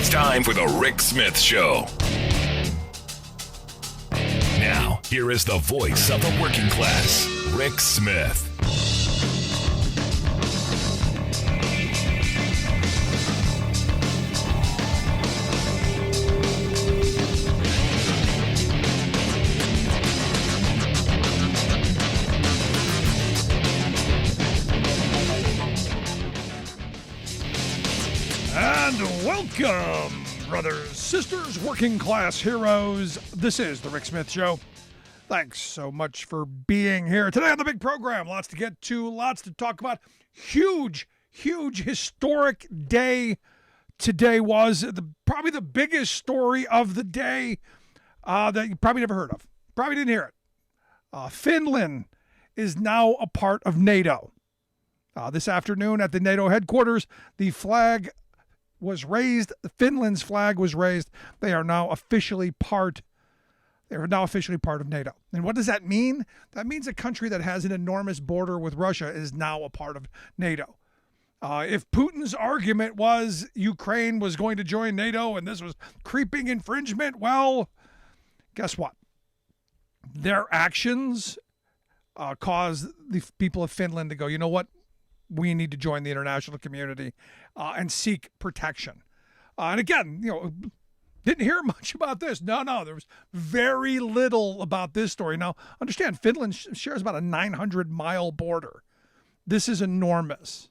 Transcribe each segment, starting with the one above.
It's time for the Rick Smith Show. Now, here is the voice of the working class, Rick Smith. And welcome, brothers, sisters, working class heroes. This is the Rick Smith Show. Thanks so much for being here today on the big program. Lots to get to, lots to talk about. Huge, historic day today was probably the biggest story of the day that you probably never heard of. Probably didn't hear it. Finland is now a part of NATO. This afternoon at the NATO headquarters, the flag was raised. Finland's flag was raised. They are now officially part of NATO. And what does that mean? That means a country that has an enormous border with Russia is now a part of NATO. If Putin's argument was Ukraine was going to join NATO and this was creeping infringement, well, guess what? Their actions caused the people of Finland to go, you know what? We need to join the international community and seek protection. And again, didn't hear much about this. No, there was very little about this story. Now, understand, Finland shares about a 900-mile border. This is enormous.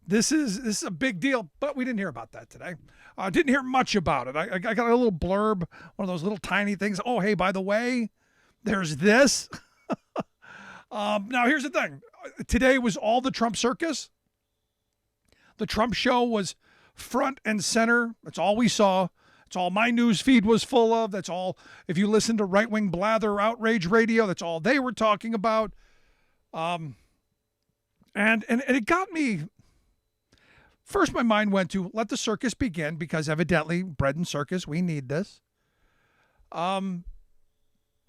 This is a big deal, but we didn't hear about that today. Didn't hear much about it. I got a little blurb, one of those little tiny things. Oh, hey, by the way, there's this. Now, here's the thing. Today was all the Trump circus. The Trump show was front and center. That's all we saw. That's all my news feed was full of. That's all, if you listen to right-wing blather outrage radio, that's all they were talking about. And it got me. First, my mind went to let the circus begin because evidently bread and circus, we need this. And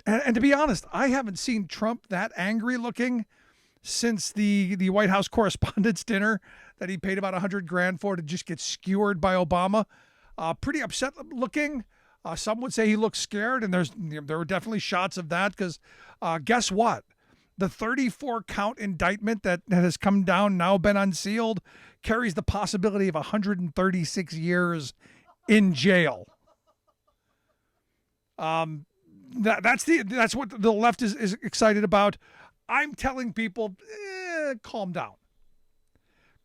to be honest, I haven't seen Trump that angry looking since the White House Correspondents' Dinner that he paid about $100,000 for to just get skewered by Obama. Pretty upset looking. Some would say he looked scared, and there were definitely shots of that because guess what? The 34-count indictment that has come down, now been unsealed, carries the possibility of 136 years in jail. That's what the left is excited about. I'm telling people, calm down.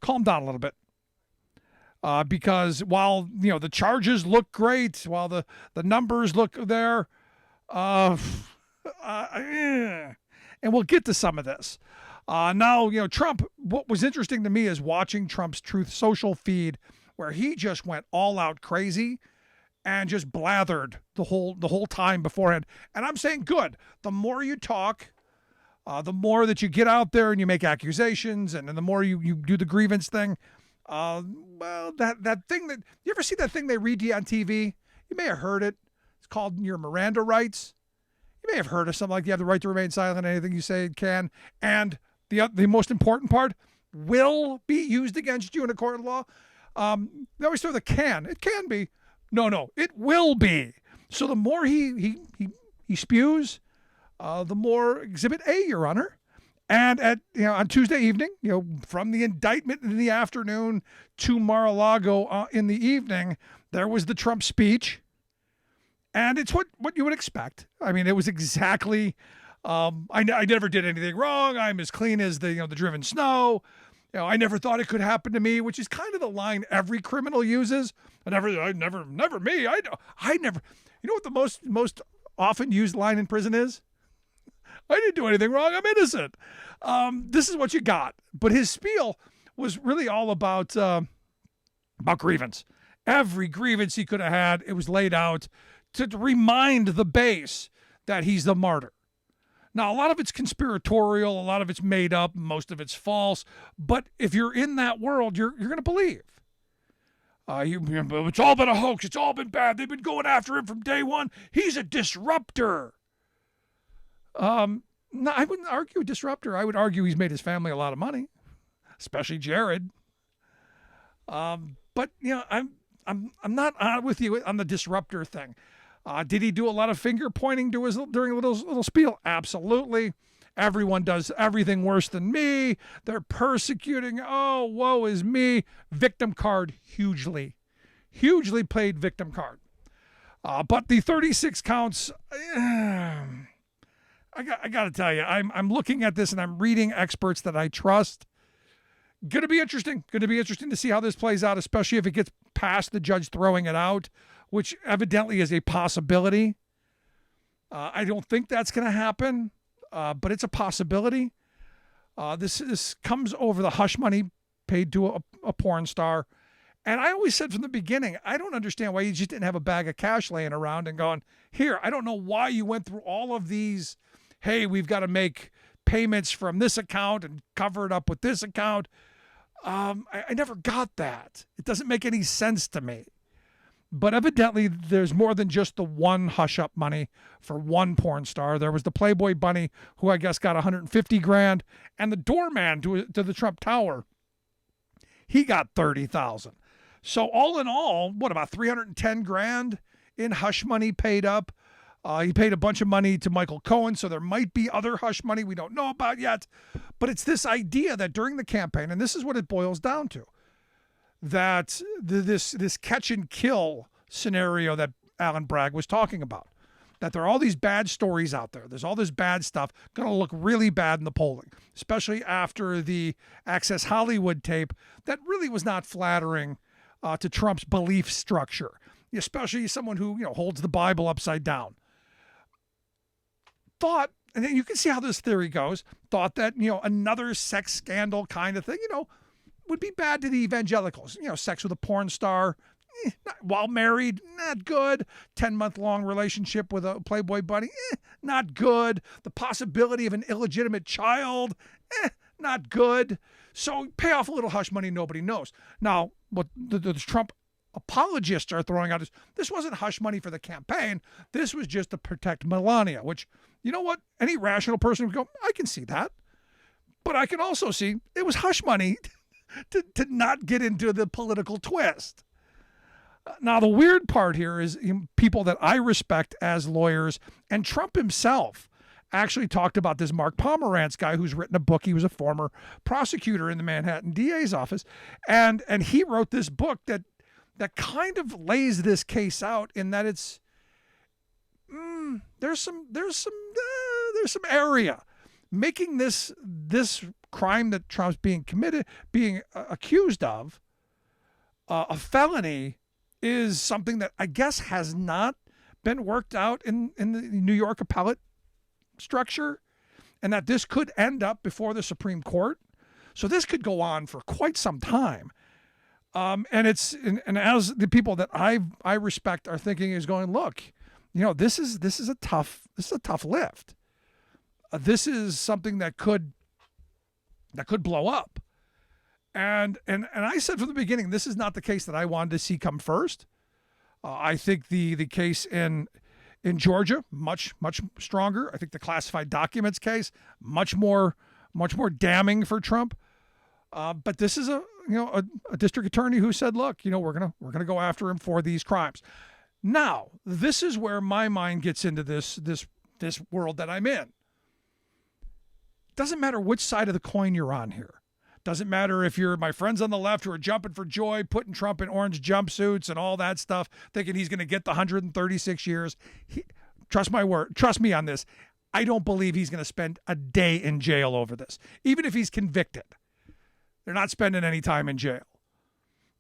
Calm down a little bit. Because while, the charges look great, while the numbers look there, and we'll get to some of this. Now, Trump, what was interesting to me is watching Trump's Truth Social feed where he just went all out crazy and just blathered the whole time beforehand. And I'm saying good. The more you talk, the more that you get out there and you make accusations, and then the more you do the grievance thing. That thing that you ever see that thing they read to you on TV? You may have heard it. It's called your Miranda rights. You may have heard of something like you have the right to remain silent. Anything you say can, and the most important part will be used against you in a court of law. They always throw the can. It can be. No, it will be. So the more he spews, the more Exhibit A, Your Honor. And on Tuesday evening, from the indictment in the afternoon to Mar-a-Lago in the evening, there was the Trump speech. And it's what you would expect. I mean, it was exactly, I never did anything wrong. I'm as clean as the driven snow. I never thought it could happen to me, which is kind of the line every criminal uses. Never me. I never. You know what the most often used line in prison is? I didn't do anything wrong. I'm innocent. This is what you got. But his spiel was really all about grievance. Every grievance he could have had, it was laid out to remind the base that he's the martyr. Now, a lot of it's conspiratorial, a lot of it's made up, most of it's false. But if you're in that world, you're going to believe. It's all been a hoax. It's all been bad. They've been going after him from day one. He's a disruptor. No, I wouldn't argue disruptor. I would argue he's made his family a lot of money, especially Jared. But I'm not on with you on the disruptor thing. Did he do a lot of finger pointing to his during a little spiel? Absolutely. Everyone does everything worse than me. They're persecuting. Oh, woe is me. Victim card, hugely played victim card. But the 36 counts, I got to tell you, I'm looking at this and I'm reading experts that I trust. Going to be interesting. Going to be interesting to see how this plays out, especially if it gets past the judge throwing it out, which evidently is a possibility. I don't think that's going to happen, but it's a possibility. This comes over the hush money paid to a porn star. And I always said from the beginning, I don't understand why you just didn't have a bag of cash laying around and going, here, I don't know why you went through all of these, hey, we've got to make payments from this account and cover it up with this account. I never got that. It doesn't make any sense to me. But evidently, there's more than just the one hush-up money for one porn star. There was the Playboy Bunny, who I guess got $150,000, and the doorman to the Trump Tower, he got $30,000. So all in all, what, about $310,000 in hush money paid up? He paid a bunch of money to Michael Cohen, so there might be other hush money we don't know about yet. But it's this idea that during the campaign, and this is what it boils down to, that this catch and kill scenario that Alan Bragg was talking about, that there are all these bad stories out there. There's all this bad stuff going to look really bad in the polling, especially after the Access Hollywood tape that really was not flattering to Trump's belief structure, especially someone who holds the Bible upside down. Thought, and then you can see how this theory goes, thought that, another sex scandal kind of thing, would be bad to the evangelicals. Sex with a porn star, while married, not good. 10-month-long relationship with a Playboy Bunny, not good. The possibility of an illegitimate child, not good. So pay off a little hush money nobody knows. Now, what the Trump apologists are throwing out is this wasn't hush money for the campaign. This was just to protect Melania, which, you know what? Any rational person would go, I can see that. But I can also see it was hush money to not get into the political twist. Now, the weird part here is people that I respect as lawyers, and Trump himself actually talked about this Mark Pomerantz guy who's written a book. He was a former prosecutor in the Manhattan DA's office. And he wrote this book that kind of lays this case out in that it's there's some area making this crime that Trump's being accused of a felony is something that I guess has not been worked out in the New York appellate structure, and that this could end up before the Supreme Court. So this could go on for quite some time. And as the people that I respect are thinking is going, look, this is a tough lift. This is something that could blow up. And I said from the beginning, this is not the case that I wanted to see come first. I think the case in Georgia much stronger. I think the classified documents case much more damning for Trump. But this is a district attorney who said, look, we're gonna go after him for these crimes. Now, this is where my mind gets into this world that I'm in. Doesn't matter which side of the coin you're on here. Doesn't matter if you're my friends on the left who are jumping for joy, putting Trump in orange jumpsuits and all that stuff, thinking he's going to get the 136 years. Trust me on this. I don't believe he's going to spend a day in jail over this, even if he's convicted. They're not spending any time in jail.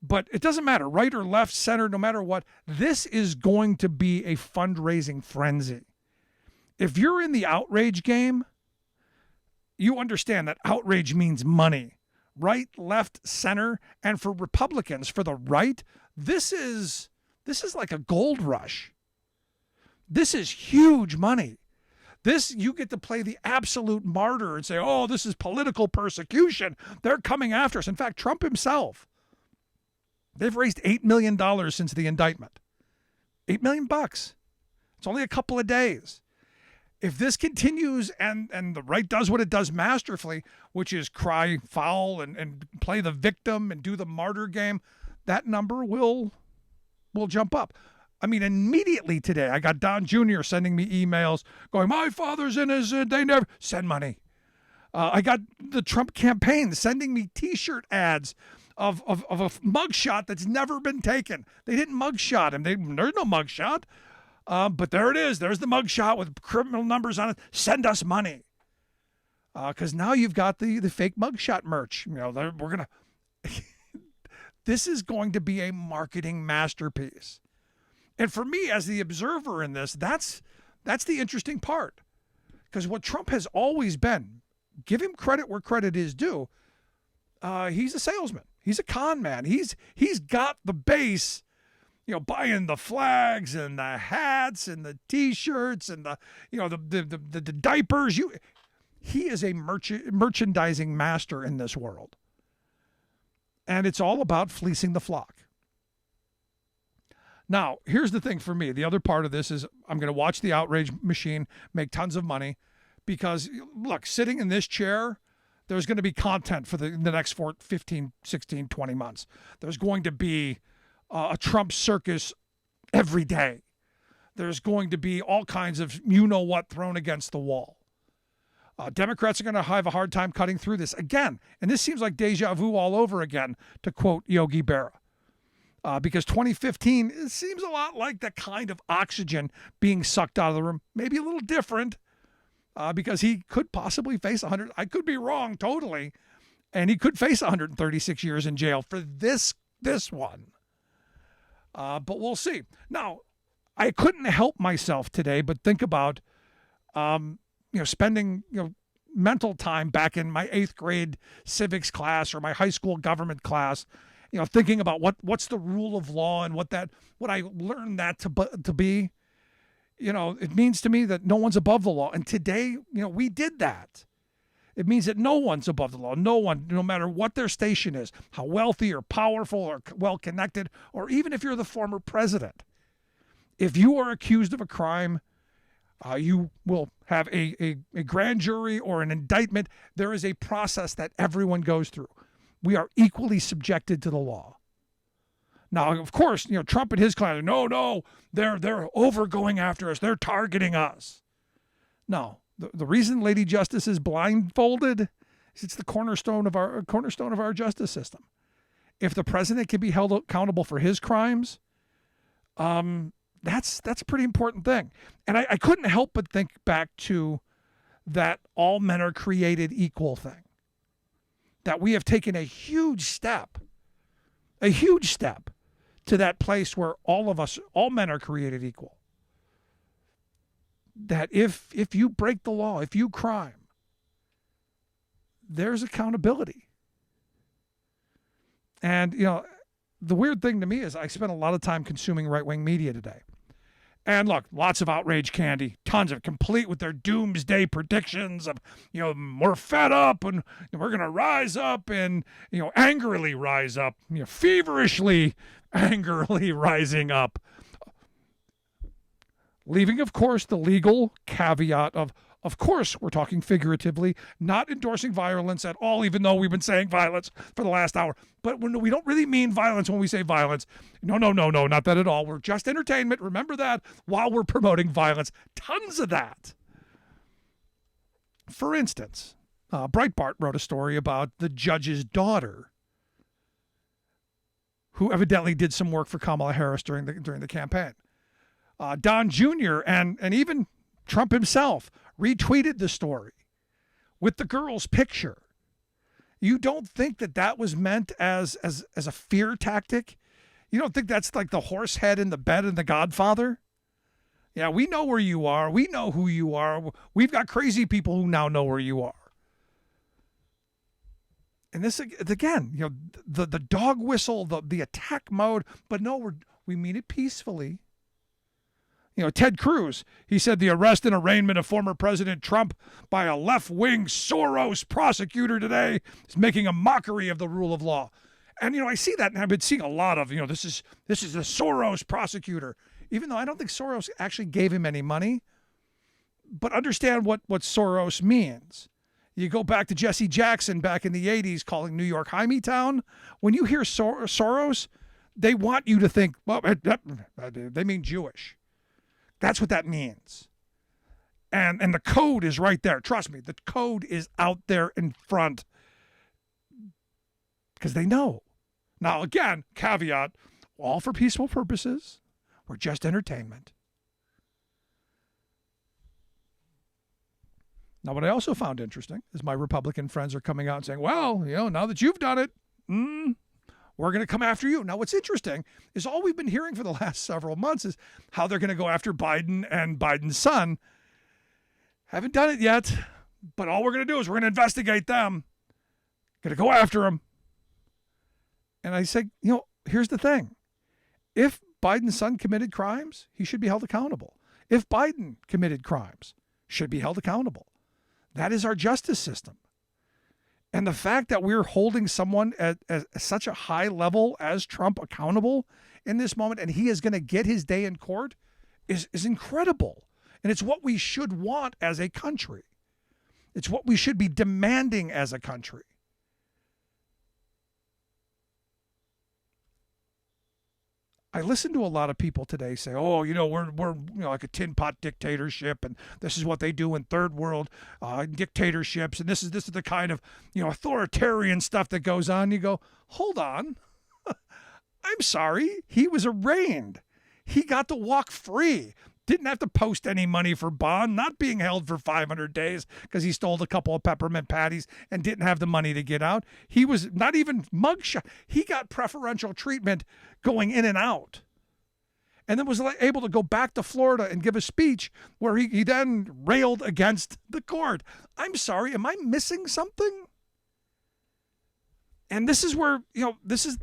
But it doesn't matter, right or left, center, no matter what. This is going to be a fundraising frenzy. If you're in the outrage game, you understand that outrage means money. Right, left, center, and for Republicans, for the right, this is like a gold rush. This is huge money. You get to play the absolute martyr and say, oh, this is political persecution. They're coming after us. In fact, Trump himself, they've raised $8 million since the indictment. $8 million. It's only a couple of days. If this continues and the right does what it does masterfully, which is cry foul and play the victim and do the martyr game, that number will will jump up. I mean, immediately today, I got Don Jr. sending me emails going, my father's innocent. They never send money. I got the Trump campaign sending me T-shirt ads of a mugshot that's never been taken. They didn't mugshot him. There's no mugshot. But there it is. There's the mugshot with criminal numbers on it. Send us money. Because now you've got the fake mugshot merch. You know, we're going to... This is going to be a marketing masterpiece. And for me, as the observer in this, that's the interesting part. Because what Trump has always been, give him credit where credit is due, he's a salesman. He's a con man. He's got the base, you know, buying the flags and the hats and the T-shirts and the diapers. He is a merchandising master in this world. And it's all about fleecing the flock. Now, here's the thing for me. The other part of this is I'm going to watch the outrage machine make tons of money because, look, sitting in this chair, there's going to be content for the next 15, 16, 20 months. There's going to be a Trump circus every day. There's going to be all kinds of you-know-what thrown against the wall. Democrats are going to have a hard time cutting through this again. And this seems like deja vu all over again, to quote Yogi Berra. Because 2015, it seems a lot like that kind of oxygen being sucked out of the room. Maybe a little different, because he could possibly face 100. I could be wrong totally. And he could face 136 years in jail for this one. But we'll see. Now, I couldn't help myself today but think about spending mental time back in my 8th grade civics class or my high school government class, thinking about what's the rule of law and what I learned that to be. It means to me that no one's above the law. And today, we did that. It means that no one's above the law. No one, no matter what their station is, how wealthy or powerful or well-connected, or even if you're the former president. If you are accused of a crime, you will have a grand jury or an indictment. There is a process that everyone goes through. We are equally subjected to the law. Now, of course, Trump and his clan, no, they're going after us. They're targeting us. No, the reason Lady Justice is blindfolded is it's the cornerstone of our justice system. If the president can be held accountable for his crimes, that's a pretty important thing. And I couldn't help but think back to that all men are created equal thing. That we have taken a huge step to that place where all men are created equal. That if you break the law, if you crime, there's accountability. And, the weird thing to me is I spent a lot of time consuming right-wing media today. And look, lots of outrage candy, tons of complete with their doomsday predictions of, we're fed up and we're going to rise up and, angrily rise up, feverishly, angrily rising up. Leaving, of course, the legal caveat of course, we're talking figuratively, not endorsing violence at all, even though we've been saying violence for the last hour. But when we don't really mean violence when we say violence. No, not that at all. We're just entertainment. Remember that while we're promoting violence. Tons of that. For instance, Breitbart wrote a story about the judge's daughter, who evidently did some work for Kamala Harris during the campaign. Don Jr. and even Trump himself retweeted the story with the girl's picture. You don't think that was meant as a fear tactic? You don't think that's like the horse head in the bed in The Godfather? Yeah, we know where you are. We know who you are. We've got crazy people who now know where you are. And this, again, the dog whistle, the attack mode, but no, we mean it peacefully. Ted Cruz, he said the arrest and arraignment of former President Trump by a left-wing Soros prosecutor today is making a mockery of the rule of law. And, I see that, and I've been seeing a lot of, this is the Soros prosecutor, even though I don't think Soros actually gave him any money. But understand what Soros means. You go back to Jesse Jackson back in the 80s calling New York Hymietown. When you hear Soros, They want you to think, well, they mean Jewish. That's what that means. And the code is right there. Trust me, the code is out there in front because they know. Now, again, caveat, all for peaceful purposes. We're just entertainment. Now, what I also found interesting is my Republican friends are coming out and saying, well, now that you've done it, we're going to come after you. Now, what's interesting is all we've been hearing for the last several months is how they're going to go after Biden and Biden's son. Haven't done it yet, but all we're going to do is we're going to investigate them. Going to go after them. And I say, here's the thing. If Biden's son committed crimes, he should be held accountable. If Biden committed crimes, should be held accountable. That is our justice system. And the fact that we're holding someone at such a high level as Trump accountable in this moment, and he is going to get his day in court, is incredible. And it's what we should want as a country. It's what we should be demanding as a country. I listen to a lot of people today say, oh, we're like a tin pot dictatorship, and this is what they do in third world dictatorships, and this is the kind of authoritarian stuff that goes on. You go, hold on. I'm sorry. He was arraigned. He got to walk free. Didn't have to post any money for bond, not being held for 500 days because he stole a couple of peppermint patties and didn't have the money to get out. He was not even mugshot. He got preferential treatment going in and out. And then was able to go back to Florida and give a speech where he then railed against the court. I'm sorry, am I missing something? And this is where, this is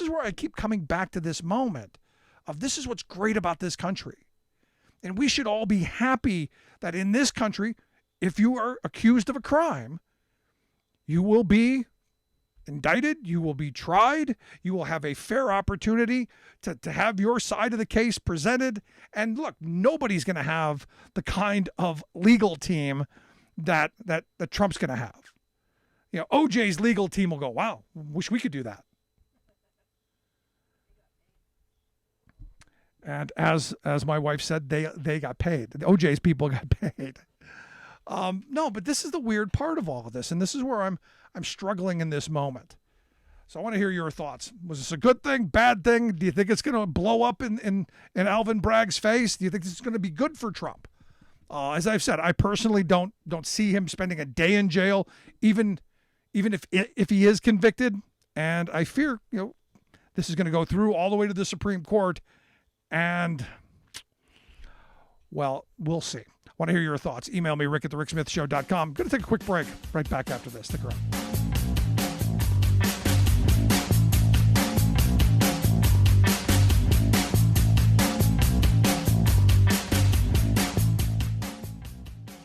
where I keep coming back to this moment of this is what's great about this country. And we should all be happy that in this country, if you are accused of a crime, you will be indicted, you will be tried, you will have a fair opportunity to have your side of the case presented. And look, nobody's going to have the kind of legal team that Trump's going to have. OJ's legal team will go, wow, wish we could do that. And as my wife said, they got paid. OJ's people got paid. No, but this is the weird part of all of this, and this is where I'm struggling in this moment. So I want to hear your thoughts. Was this a good thing, bad thing? Do you think it's going to blow up in Alvin Bragg's face? Do you think this is going to be good for Trump? As I've said, I personally don't see him spending a day in jail, even if he is convicted. And I fear this is going to go through all the way to the Supreme Court. And, well, we'll see. I want to hear your thoughts. Email me, rick@thericksmithshow.com. Going to take a quick break. Right back after this. Stick around.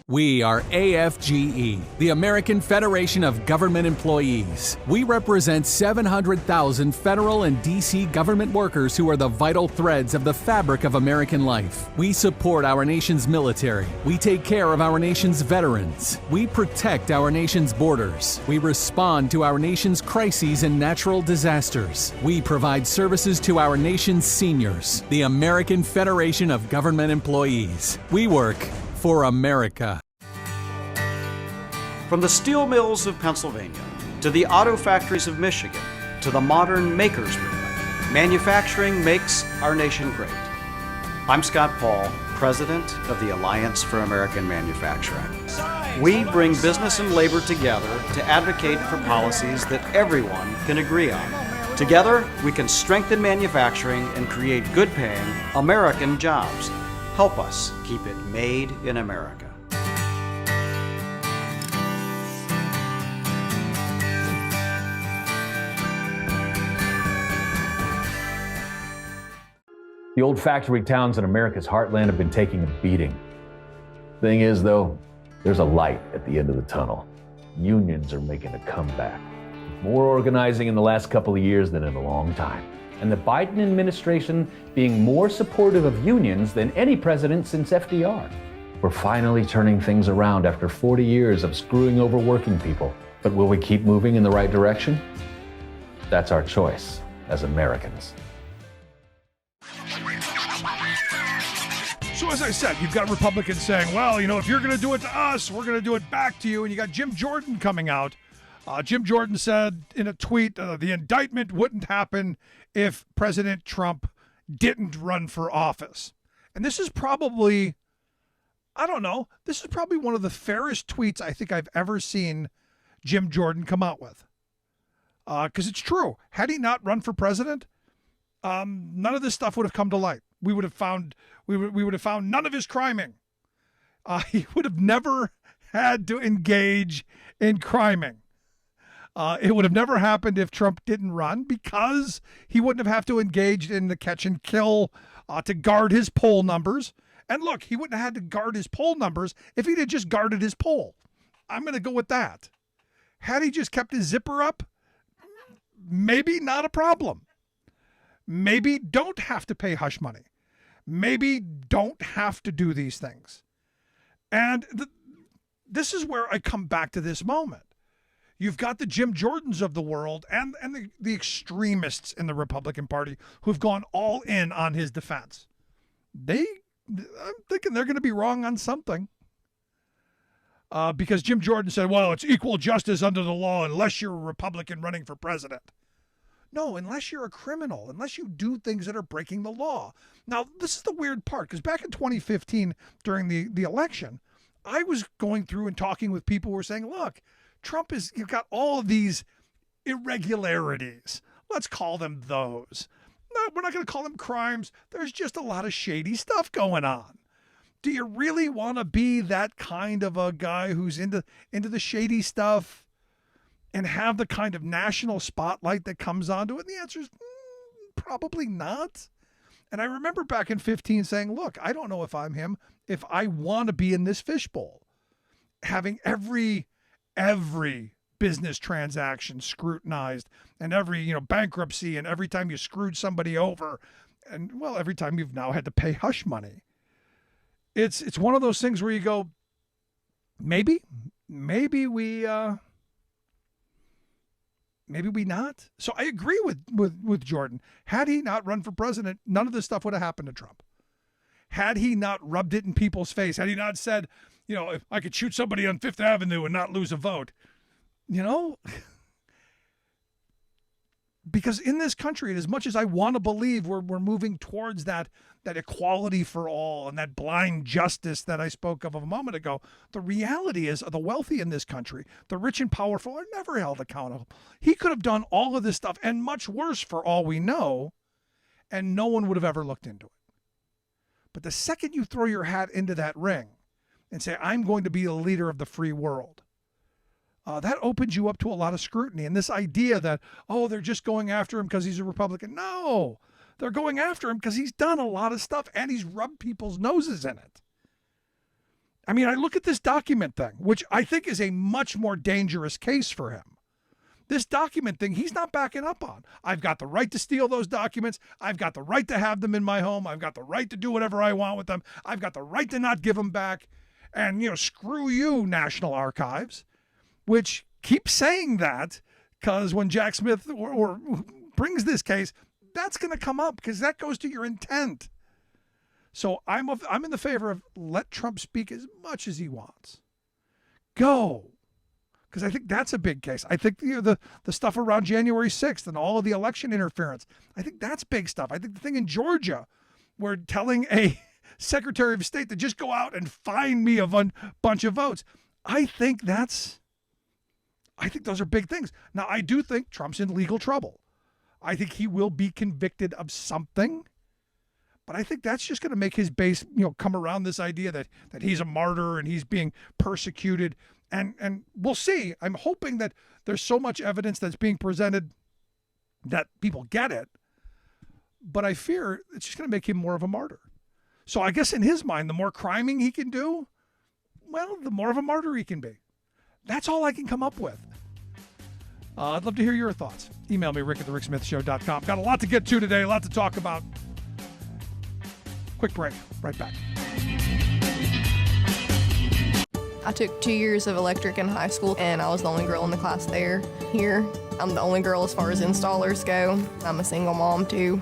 We are AFGE, the American Federation of Government Employees. We represent 700,000 federal and D.C. government workers who are the vital threads of the fabric of American life. We support our nation's military. We take care of our nation's veterans. We protect our nation's borders. We respond to our nation's crises and natural disasters. We provide services to our nation's seniors. The American Federation of Government Employees. We work for America. From the steel mills of Pennsylvania to the auto factories of Michigan to the modern makers movement, manufacturing makes our nation great. I'm Scott Paul, president of the Alliance for American Manufacturing. We bring business and labor together to advocate for policies that everyone can agree on. Together, we can strengthen manufacturing and create good-paying American jobs. Help us keep it made in America. The old factory towns in America's heartland have been taking a beating. Thing is, though, there's a light at the end of the tunnel. Unions are making a comeback. More organizing in the last couple of years than in a long time. And the Biden administration being more supportive of unions than any president since FDR. We're finally turning things around after 40 years of screwing over working people. But will we keep moving in the right direction? That's our choice. as Americans. So as I said, you've got Republicans saying, well, if you're going to do it to us, we're going to do it back to you. And you got Jim Jordan coming out. Jim Jordan said in a tweet, the indictment wouldn't happen if President Trump didn't run for office. And this is probably, this is probably one of the fairest tweets I think I've ever seen Jim Jordan come out with. Because it's true. Had he not run for president, none of this stuff would have come to light. We would have found none of his criming. He would have never had to engage in criming. It would have never happened if Trump didn't run, because he wouldn't have to engage in the catch and kill to guard his poll numbers. And look, he wouldn't have had to guard his poll numbers if he'd have just guarded his poll. I'm going to go with that. Had he just kept his zipper up, maybe not a problem. Maybe don't have to pay hush money. Maybe don't have to do these things. And this is where I come back to this moment. You've got the Jim Jordans of the world and the extremists in the Republican Party who've gone all in on his defense. I'm thinking they're going to be wrong on something. Because Jim Jordan said, well, it's equal justice under the law unless you're a Republican running for president. No, unless you're a criminal, unless you do things that are breaking the law. Now, this is the weird part, because back in 2015, during the election, I was going through and talking with people who were saying, look, you've got all of these irregularities. Let's call them those. No, we're not going to call them crimes. There's just a lot of shady stuff going on. Do you really want to be that kind of a guy who's into the shady stuff and have the kind of national spotlight that comes onto it? And the answer is probably not. And I remember back in 15 saying, look, I don't know if I'm him, if I want to be in this fishbowl, having every business transaction scrutinized, and every bankruptcy, and every time you screwed somebody over, and every time you've now had to pay hush money. It's one of those things where you go, maybe we not. So I agree with Jordan. Had he not run for president, none of this stuff would have happened to Trump. Had he not rubbed it in people's face, had he not said, if I could shoot somebody on Fifth Avenue and not lose a vote, because in this country, and as much as I want to believe we're moving towards that equality for all and that blind justice that I spoke of a moment ago, the reality is the wealthy in this country, the rich and powerful, are never held accountable. He could have done all of this stuff and much worse for all we know, and no one would have ever looked into it. But the second you throw your hat into that ring and say, I'm going to be the leader of the free world, that opens you up to a lot of scrutiny. And this idea that, they're just going after him because he's a Republican. No, they're going after him because he's done a lot of stuff and he's rubbed people's noses in it. I mean, I look at this document thing, which I think is a much more dangerous case for him. This document thing, he's not backing up on. I've got the right to steal those documents. I've got the right to have them in my home. I've got the right to do whatever I want with them. I've got the right to not give them back. And, screw you, National Archives, which keeps saying that because when Jack Smith or brings this case, that's going to come up because that goes to your intent. So I'm in the favor of let Trump speak as much as he wants. Go. Because I think that's a big case. I think the stuff around January 6th and all of the election interference, I think that's big stuff. I think the thing in Georgia, where telling a Secretary of State to just go out and find me a bunch of votes, I think those are big things. Now, I do think Trump's in legal trouble. I think he will be convicted of something, but I think that's just going to make his base, come around this idea that he's a martyr and he's being persecuted. And we'll see. I'm hoping that there's so much evidence that's being presented that people get it. But I fear it's just going to make him more of a martyr. So I guess in his mind, the more criming he can do, well, the more of a martyr he can be. That's all I can come up with. I'd love to hear your thoughts. Email me, rick@thericksmithshow.com. Got a lot to get to today, a lot to talk about. Quick break. Right back. I took 2 years of electric in high school, and I was the only girl in the class there. Here, I'm the only girl as far as installers go. I'm a single mom too.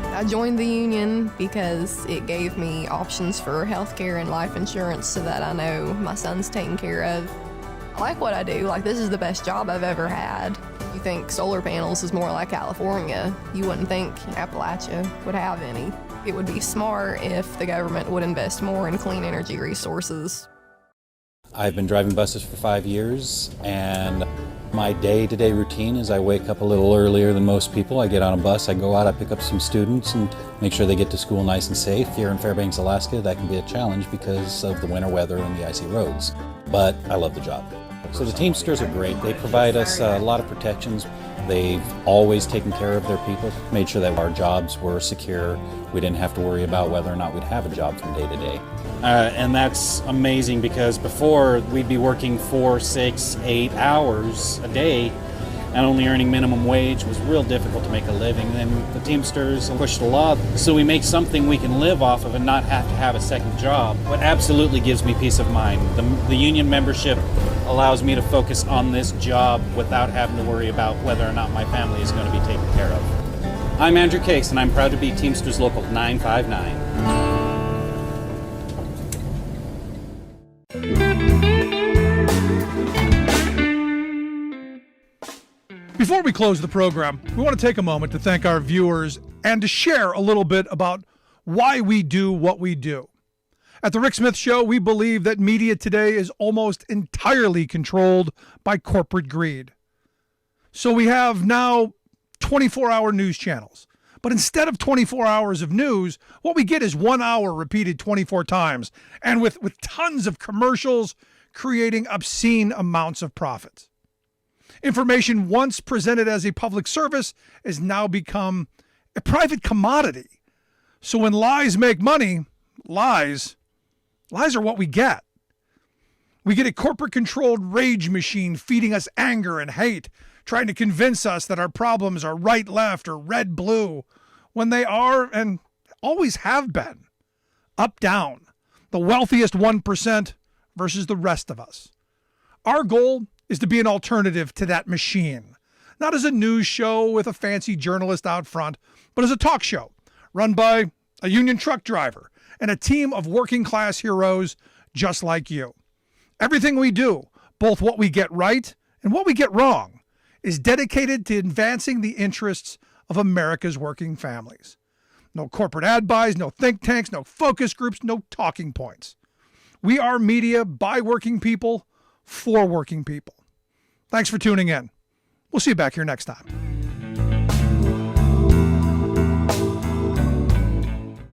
I joined the union because it gave me options for health care and life insurance so that I know my son's taken care of. I like what I do. Like, this is the best job I've ever had. You think solar panels is more like California. You wouldn't think Appalachia would have any. It would be smart if the government would invest more in clean energy resources. I've been driving buses for 5 years, and my day-to-day routine is I wake up a little earlier than most people. I get on a bus, I go out, I pick up some students and make sure they get to school nice and safe. Here in Fairbanks, Alaska, that can be a challenge because of the winter weather and the icy roads. But I love the job. So the Teamsters are great. They provide us a lot of protections. They've always taken care of their people, made sure that our jobs were secure. We didn't have to worry about whether or not we'd have a job from day to day. And that's amazing because before we'd be working 4, 6, 8 hours a day and only earning minimum wage was real difficult to make a living. And the Teamsters pushed a lot so we make something we can live off of and not have to have a second job. What absolutely gives me peace of mind, the union membership allows me to focus on this job without having to worry about whether or not my family is going to be taken care of. I'm Andrew Case, and I'm proud to be Teamsters Local 959. Before we close the program, we want to take a moment to thank our viewers and to share a little bit about why we do what we do. At the Rick Smith Show, we believe that media today is almost entirely controlled by corporate greed. So we have now 24-hour news channels. But instead of 24 hours of news, what we get is 1 hour repeated 24 times, and with tons of commercials creating obscene amounts of profits. Information once presented as a public service has now become a private commodity. So when lies make money, lies are what we get. We get a corporate-controlled rage machine feeding us anger and hate, trying to convince us that our problems are right, left, or red, blue, when they are and always have been up, down, the wealthiest 1% versus the rest of us. Our goal is to be an alternative to that machine, not as a news show with a fancy journalist out front, but as a talk show run by a union truck driver and a team of working-class heroes just like you. Everything we do, both what we get right and what we get wrong, is dedicated to advancing the interests of America's working families. No corporate ad buys, no think tanks, no focus groups, no talking points. We are media by working people, for working people. Thanks for tuning in. We'll see you back here next time.